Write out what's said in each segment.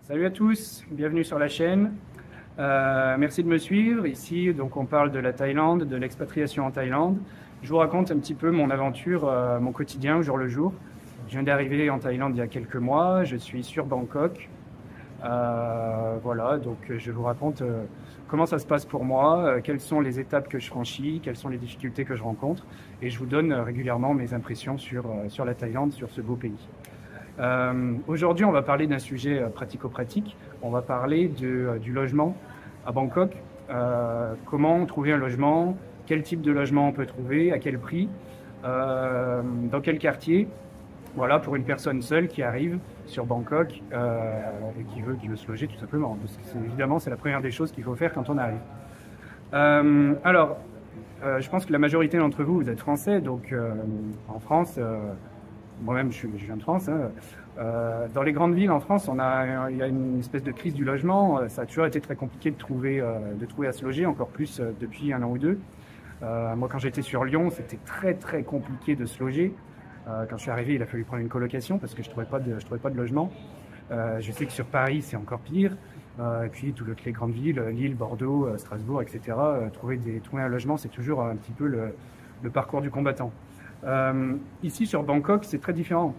Salut à tous, bienvenue sur la chaîne. Merci de me suivre. Ici, donc, on parle de la Thaïlande, de l'expatriation en Thaïlande. Je vous raconte un petit peu mon aventure, mon quotidien au jour le jour. Je viens d'arriver en Thaïlande il y a quelques mois. Je suis sur Bangkok. Voilà, donc je vous raconte comment ça se passe pour moi, quelles sont les étapes que je franchis, quelles sont les difficultés que je rencontre. Et je vous donne régulièrement mes impressions sur la Thaïlande, sur ce beau pays. Aujourd'hui, on va parler d'un sujet pratico-pratique. On va parler du logement à Bangkok. Comment trouver un logement, quel type de logement on peut trouver, à quel prix, dans quel quartier. Voilà, pour une personne seule qui arrive sur Bangkok et qui veut se loger tout simplement. Parce que évidemment, c'est la première des choses qu'il faut faire quand on arrive. Je pense que la majorité d'entre vous, vous êtes français, donc en France, moi-même je viens de France. Dans les grandes villes en France, il y a une espèce de crise du logement. Ça a toujours été très compliqué de trouver à se loger, encore plus depuis un an ou deux. Moi, quand j'étais sur Lyon, c'était très compliqué de se loger. Quand je suis arrivé, il a fallu prendre une colocation parce que je trouvais pas de logement. Je sais que sur Paris, c'est encore pire. Et puis toutes les grandes villes, Lille, Bordeaux, Strasbourg, etc. Trouver un logement, c'est toujours un petit peu le parcours du combattant. Ici, sur Bangkok, c'est très différent.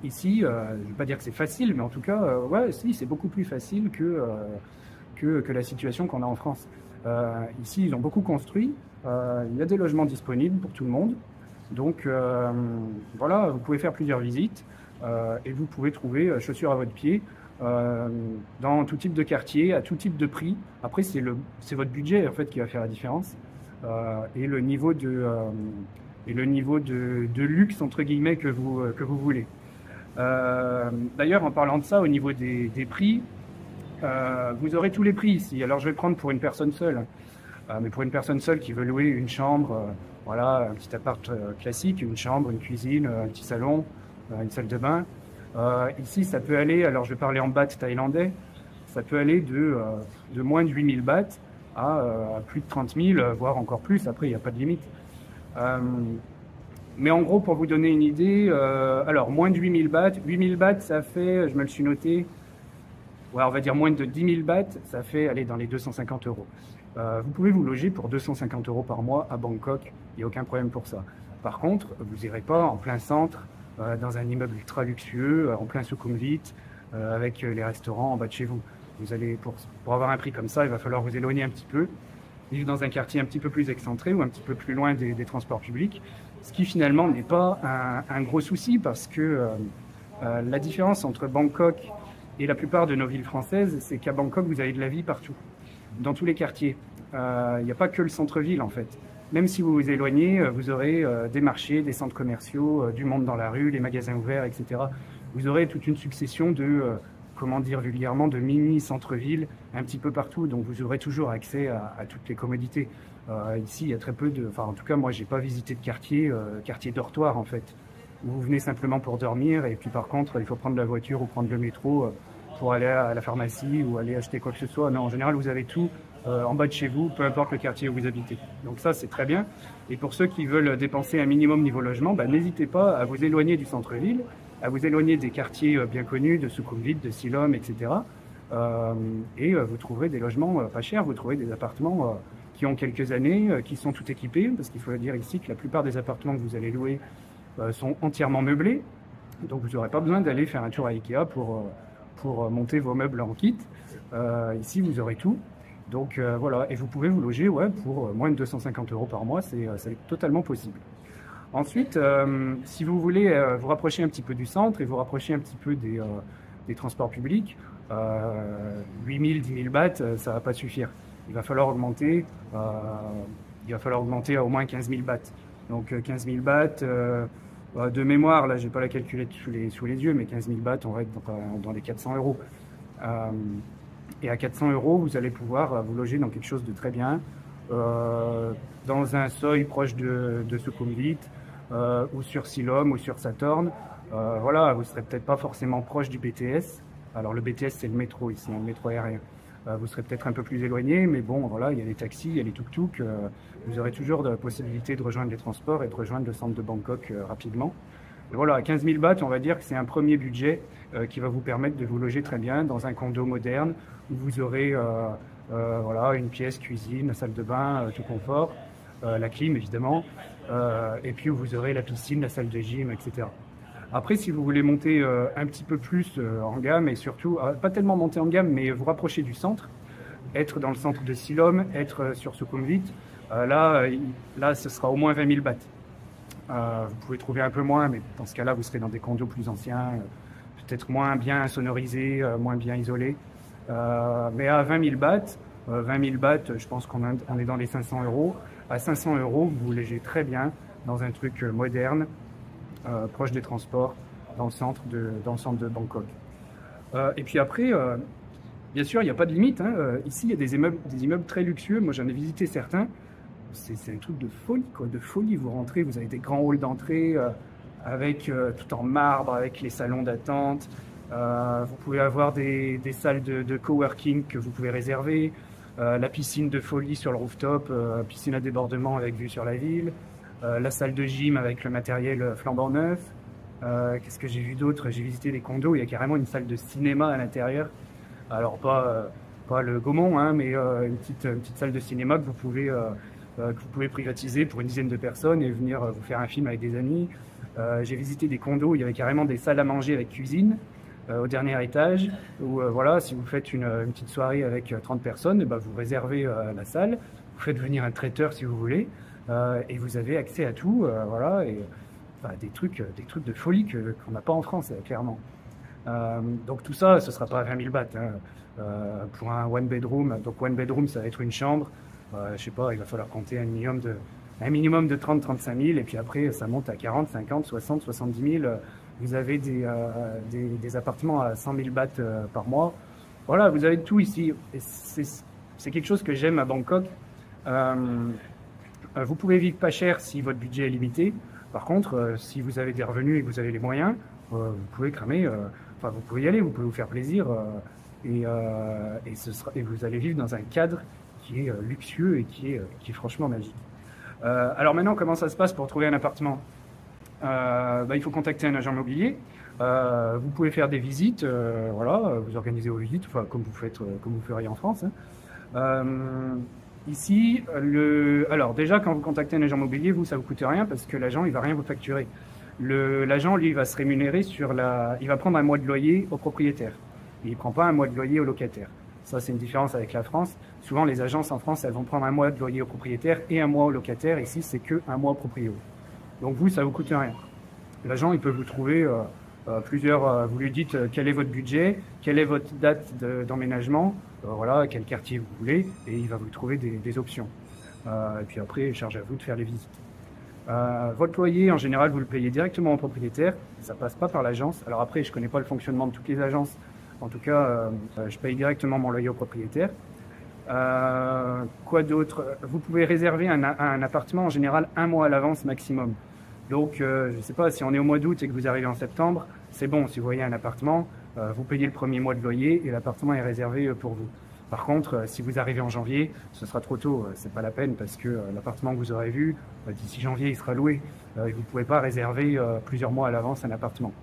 Ici, je ne vais pas dire que c'est facile, mais en tout cas, ouais, si, c'est beaucoup plus facile que la situation qu'on a en France. Ici, ils ont beaucoup construit. Il y a des logements disponibles pour tout le monde. Donc, voilà, vous pouvez faire plusieurs visites et vous pouvez trouver chaussures à votre pied dans tout type de quartier, à tout type de prix. Après, c'est votre budget en fait qui va faire la différence et le niveau de luxe entre guillemets que vous voulez. D'ailleurs, en parlant de ça, au niveau des prix, vous aurez tous les prix ici. Alors, je vais prendre pour une personne seule, mais pour une personne seule qui veut louer une chambre, voilà, un petit appart classique, une chambre, une cuisine, un petit salon, une salle de bain. Ici, ça peut aller, alors je vais parler en baht thaïlandais, ça peut aller de moins de 8000 bahts à plus de 30 000, voire encore plus. Après, il n'y a pas de limite. Mais en gros, pour vous donner une idée, alors moins de 8000 bahts, 8000 bahts, ça fait, je me le suis noté, ouais, on va dire moins de 10 000 bahts, ça fait aller dans les 250 euros. Vous pouvez vous loger pour 250 euros par mois à Bangkok, il n'y a aucun problème pour ça. Par contre, vous n'irez pas en plein centre, dans un immeuble ultra luxueux, en plein Sukhumvit, avec les restaurants en bas de chez vous. Vous allez, pour avoir un prix comme ça, il va falloir vous éloigner un petit peu, vivre dans un quartier un petit peu plus excentré ou un petit peu plus loin des transports publics, ce qui finalement n'est pas un gros souci parce que la différence entre Bangkok et la plupart de nos villes françaises, c'est qu'à Bangkok, vous avez de la vie partout, dans tous les quartiers. Il n'y a pas que le centre-ville en fait. Même si vous vous éloignez, vous aurez des marchés, des centres commerciaux, du monde dans la rue, les magasins ouverts, etc. Vous aurez toute une succession de, comment dire vulgairement, de mini-centre-ville un petit peu partout. Donc vous aurez toujours accès à toutes les commodités. Ici, il y a très peu de... Enfin, en tout cas, moi, j'ai pas visité de quartier dortoir en fait. Vous venez simplement pour dormir et puis par contre, il faut prendre la voiture ou prendre le métro pour aller à la pharmacie ou aller acheter quoi que ce soit. Non, en général, vous avez tout en bas de chez vous, peu importe le quartier où vous habitez. Donc ça, c'est très bien. Et pour ceux qui veulent dépenser un minimum niveau logement, n'hésitez pas à vous éloigner du centre-ville, à vous éloigner des quartiers bien connus, de Sukhumvit, de Silom, etc. Vous trouverez des logements pas chers, vous trouverez des appartements qui ont quelques années, qui sont tout équipés, parce qu'il faut dire ici que la plupart des appartements que vous allez louer sont entièrement meublés. Donc vous n'aurez pas besoin d'aller faire un tour à Ikea pour monter vos meubles en kit. Ici, vous aurez tout. Donc voilà, et vous pouvez vous loger pour moins de 250 euros par mois, c'est totalement possible. Ensuite, si vous voulez vous rapprocher un petit peu du centre et vous rapprocher un petit peu des transports publics, 8000, 10 000 bahts, ça ne va pas suffire. Il va falloir augmenter à au moins 15 000 bahts. Donc 15 000 bahts, de mémoire, là j'ai pas la calculette sous les yeux, mais 15 000 bahts, on va être dans les 400 euros. Et à 400 euros, vous allez pouvoir vous loger dans quelque chose de très bien, dans un seuil proche de Sukhumvit, ou sur Silom, ou sur Sathorn. Voilà, vous ne serez peut-être pas forcément proche du BTS. Alors le BTS, c'est le métro ici, le métro aérien. Vous serez peut-être un peu plus éloigné, mais bon, voilà, il y a les taxis, il y a les tuk-tuk. Vous aurez toujours la possibilité de rejoindre les transports et de rejoindre le centre de Bangkok rapidement. Et voilà, à 15 000 bahts, on va dire que c'est un premier budget qui va vous permettre de vous loger très bien dans un condo moderne où vous aurez voilà, une pièce, cuisine, la salle de bain, tout confort, la clim évidemment, et puis où vous aurez la piscine, la salle de gym, etc. Après, si vous voulez monter un petit peu plus en gamme et surtout, pas tellement monter en gamme, mais vous rapprocher du centre, être dans le centre de Silom, être sur Sukhumvit, là, ce sera au moins 20 000 bahts. Vous pouvez trouver un peu moins, mais dans ce cas-là, vous serez dans des condos plus anciens, peut-être moins bien sonorisés, moins bien isolés. Mais à 20 000 bahts, 20 000 bahts, je pense qu'on est dans les 500 euros. À 500 euros, vous vous logez très bien dans un truc moderne, proche des transports, dans le centre de Bangkok. Et puis après, bien sûr, il n'y a pas de limite, hein. Ici, il y a des immeubles très luxueux. Moi, j'en ai visité certains. C'est un truc de folie, quoi, de folie. Vous rentrez, vous avez des grands halls d'entrée avec tout en marbre, avec les salons d'attente. Vous pouvez avoir des salles de coworking que vous pouvez réserver. La piscine de folie sur le rooftop, piscine à débordement avec vue sur la ville. La salle de gym avec le matériel flambant neuf. Qu'est-ce que j'ai vu d'autre? J'ai visité des condos, il y a carrément une salle de cinéma à l'intérieur. Alors pas le Gaumont, hein, mais une petite salle de cinéma que vous pouvez privatiser pour une dizaine de personnes et venir vous faire un film avec des amis. J'ai visité des condos où il y avait carrément des salles à manger avec cuisine au dernier étage, où voilà, si vous faites une petite soirée avec 30 personnes, vous réservez la salle, vous faites venir un traiteur si vous voulez, et vous avez accès à tout, voilà, et des trucs de folie qu'on n'a pas en France, clairement. Donc tout ça, ce ne sera pas à 20 000 bahts, hein. Pour un one bedroom. Donc one bedroom, ça va être une chambre. Je sais pas, il va falloir compter un minimum de 30-35 000, et puis après ça monte à 40, 50, 60, 70 000. Vous avez des appartements à 100 000 bahts par mois. Voilà, vous avez tout ici. Et c'est quelque chose que j'aime à Bangkok. Vous pouvez vivre pas cher si votre budget est limité. Par contre, si vous avez des revenus et que vous avez les moyens, vous pouvez cramer. Enfin, vous pouvez y aller, vous pouvez vous faire plaisir. Et vous allez vivre dans un cadre qui est luxueux et qui est franchement magique. Alors maintenant, comment ça se passe pour trouver un appartement? Il faut contacter un agent immobilier. Vous pouvez faire des visites, voilà, vous organisez vos visites, enfin, comme vous feriez en France, hein. Ici, alors déjà, quand vous contactez un agent immobilier, ça vous coûte rien parce que l'agent, il va rien vous facturer. L'agent, lui, va se rémunérer il va prendre un mois de loyer au propriétaire. Il ne prend pas un mois de loyer au locataire. Ça, c'est une différence avec la France. Souvent, les agences en France, elles vont prendre un mois de loyer au propriétaire et un mois au locataire. Ici, c'est que un mois au proprio. Donc ça vous coûte rien. L'agent, il peut vous trouver plusieurs. Vous lui dites quel est votre budget, quelle est votre date d'emménagement, voilà, quel quartier vous voulez, et il va vous trouver des options. Et puis après, charge à vous de faire les visites. Votre loyer, en général, vous le payez directement au propriétaire. Ça passe pas par l'agence. Alors après, je connais pas le fonctionnement de toutes les agences. En tout cas, je paye directement mon loyer au propriétaire. Quoi d'autre? Vous pouvez réserver un appartement en général un mois à l'avance maximum. Donc, je ne sais pas, si on est au mois d'août et que vous arrivez en septembre, c'est bon, si vous voyez un appartement, vous payez le premier mois de loyer et l'appartement est réservé pour vous. Par contre, si vous arrivez en janvier, ce sera trop tôt, c'est pas la peine parce que l'appartement que vous aurez vu, d'ici janvier, il sera loué. Et vous ne pouvez pas réserver plusieurs mois à l'avance un appartement.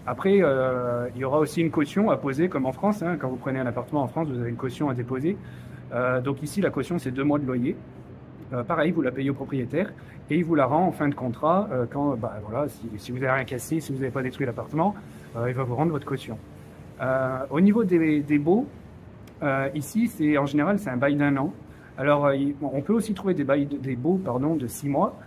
Après, il y aura aussi une caution à poser comme en France, hein. Quand vous prenez un appartement en France, vous avez une caution à déposer. Donc ici, la caution, c'est 2 mois de loyer. Pareil, vous la payez au propriétaire et il vous la rend en fin de contrat quand, voilà, si vous n'avez rien cassé, si vous n'avez pas détruit l'appartement, il va vous rendre votre caution. Au niveau des baux, ici, en général, c'est un bail d'1 an. Alors, on peut aussi trouver des baux de 6 mois.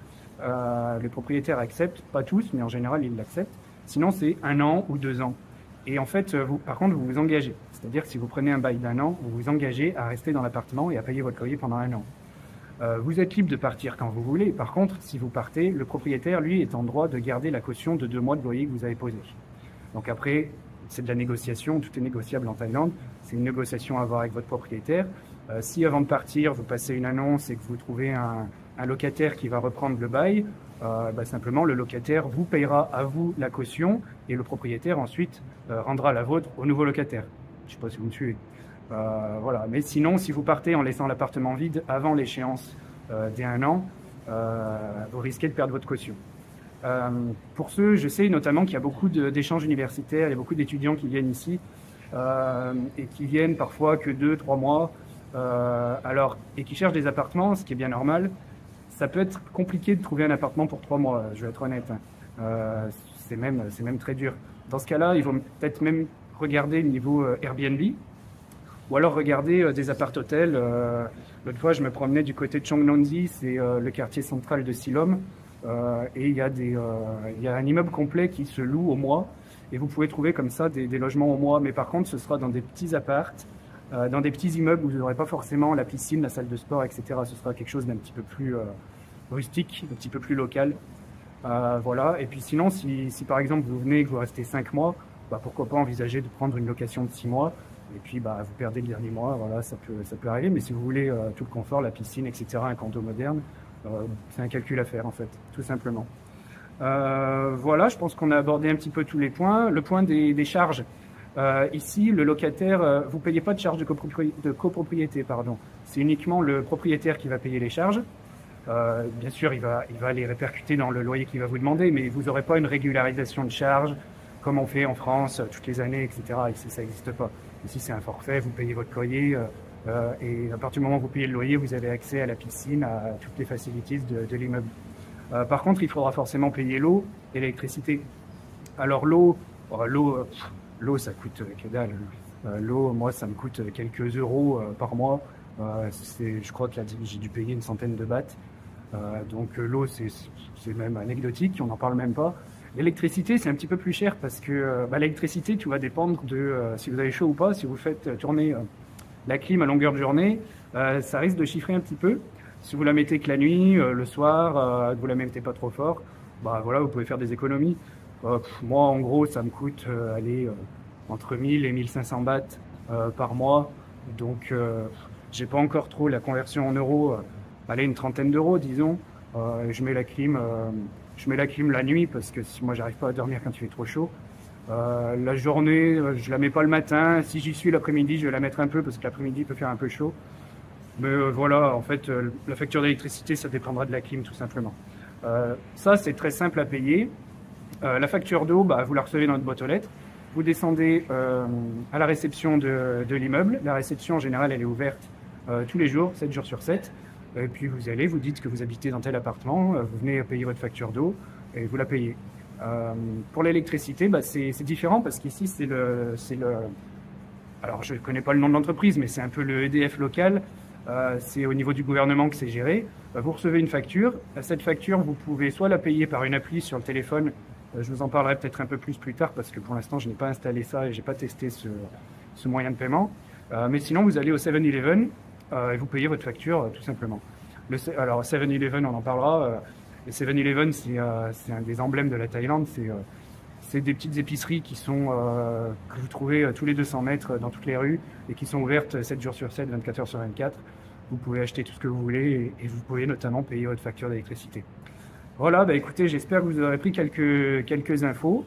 Les propriétaires acceptent, pas tous, mais en général, ils l'acceptent. Sinon, c'est 1 an ou 2 ans. Et en fait, par contre, vous vous engagez. C'est-à-dire que si vous prenez un bail d'1 an, vous vous engagez à rester dans l'appartement et à payer votre loyer pendant 1 an. Vous êtes libre de partir quand vous voulez. Par contre, si vous partez, le propriétaire, lui, est en droit de garder la caution de 2 mois de loyer que vous avez posé. Donc après, c'est de la négociation. Tout est négociable en Thaïlande. C'est une négociation à avoir avec votre propriétaire. Si avant de partir, vous passez une annonce et que vous trouvez un locataire qui va reprendre le bail, simplement le locataire vous payera à vous la caution et le propriétaire ensuite rendra la vôtre au nouveau locataire. Je ne sais pas si vous me suivez. Voilà. Mais sinon, si vous partez en laissant l'appartement vide avant l'échéance des 1 an, vous risquez de perdre votre caution. Pour ceux, je sais notamment qu'il y a beaucoup d'échanges universitaires, il y a beaucoup d'étudiants qui viennent ici et qui viennent parfois que 2-3 mois et qui cherchent des appartements, ce qui est bien normal. Ça peut être compliqué de trouver un appartement pour 3 mois, je vais être honnête. C'est même très dur. Dans ce cas-là, il vaut peut-être même regarder le niveau Airbnb ou alors regarder des appart-hôtels. L'autre fois, je me promenais du côté de Chongnonji, c'est le quartier central de Silom. Et il y a un immeuble complet qui se loue au mois. Et vous pouvez trouver comme ça des logements au mois. Mais par contre, ce sera dans des petits apparts, dans des petits immeubles où vous n'aurez pas forcément la piscine, la salle de sport, etc. Ce sera quelque chose d'un petit peu plus rustique, un petit peu plus local. Voilà. Et puis sinon, si par exemple vous venez et que vous restez 5 mois, bah, pourquoi pas envisager de prendre une location de 6 mois. Et puis bah, vous perdez le dernier mois, voilà, ça peut arriver. Mais si vous voulez tout le confort, la piscine, etc., un condo moderne, c'est un calcul à faire en fait, tout simplement. Voilà, je pense qu'on a abordé un petit peu tous les points. Le point des charges. Ici, le locataire, vous ne payez pas de charges de copropriété, pardon. C'est uniquement le propriétaire qui va payer les charges. Bien sûr, il va les répercuter dans le loyer qu'il va vous demander, mais vous n'aurez pas une régularisation de charges comme on fait en France toutes les années, etc. Ici, ça n'existe pas. Ici, c'est un forfait, vous payez votre loyer et à partir du moment où vous payez le loyer, vous avez accès à la piscine, à toutes les facilities de l'immeuble. Par contre, il faudra forcément payer l'eau et l'électricité. Alors l'eau, ça coûte que dalle. L'eau, moi, ça me coûte quelques euros par mois. Je crois que j'ai dû payer une centaine de bahts. Donc l'eau, c'est même anecdotique, on n'en parle même pas. L'électricité, c'est un petit peu plus cher parce que l'électricité, tout va dépendre de si vous avez chaud ou pas. Si vous faites tourner la clim à longueur de journée, ça risque de chiffrer un petit peu. Si vous la mettez que la nuit, le soir, vous la mettez pas trop fort, bah voilà, vous pouvez faire des économies. Moi, en gros, ça me coûte entre 1000 et 1500 bahts par mois. Donc, j'ai pas encore trop la conversion en euros. Allez, une trentaine d'euros, disons. Je mets la clim la nuit parce que moi, j'arrive pas à dormir quand il fait trop chaud. La journée, je la mets pas le matin. Si j'y suis l'après-midi, je vais la mettre un peu parce que l'après-midi peut faire un peu chaud. Mais voilà, en fait, la facture d'électricité, ça dépendra de la clim, tout simplement. Ça, c'est très simple à payer. La facture d'eau, bah, vous la recevez dans votre boîte aux lettres. Vous descendez à la réception de l'immeuble. La réception, en général, elle est ouverte tous les jours, 7 jours sur 7. Et puis vous allez, vous dites que vous habitez dans tel appartement, vous venez payer votre facture d'eau et vous la payez. Pour l'électricité, bah, c'est différent parce qu'ici, alors je ne connais pas le nom de l'entreprise, mais c'est un peu le EDF local. C'est au niveau du gouvernement que c'est géré. Vous recevez une facture. Cette facture, vous pouvez soit la payer par une appli sur le téléphone. Je vous en parlerai peut-être un peu plus tard parce que pour l'instant, je n'ai pas installé ça et je n'ai pas testé ce moyen de paiement. Mais sinon, vous allez au 7-Eleven et vous payez votre facture tout simplement. Alors 7-Eleven, on en parlera. Le 7-Eleven, c'est un des emblèmes de la Thaïlande. C'est des petites épiceries que vous trouvez tous les 200 mètres dans toutes les rues et qui sont ouvertes 7 jours sur 7, 24 heures sur 24. Vous pouvez acheter tout ce que vous voulez et vous pouvez notamment payer votre facture d'électricité. Voilà, bah écoutez, j'espère que vous aurez pris quelques infos.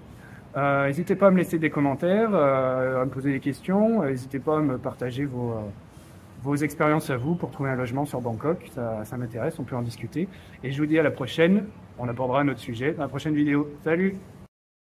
N'hésitez pas à me laisser des commentaires, à me poser des questions. N'hésitez pas à me partager vos expériences à vous pour trouver un logement sur Bangkok. Ça m'intéresse, on peut en discuter. Et je vous dis à la prochaine. On abordera un autre sujet dans la prochaine vidéo. Salut!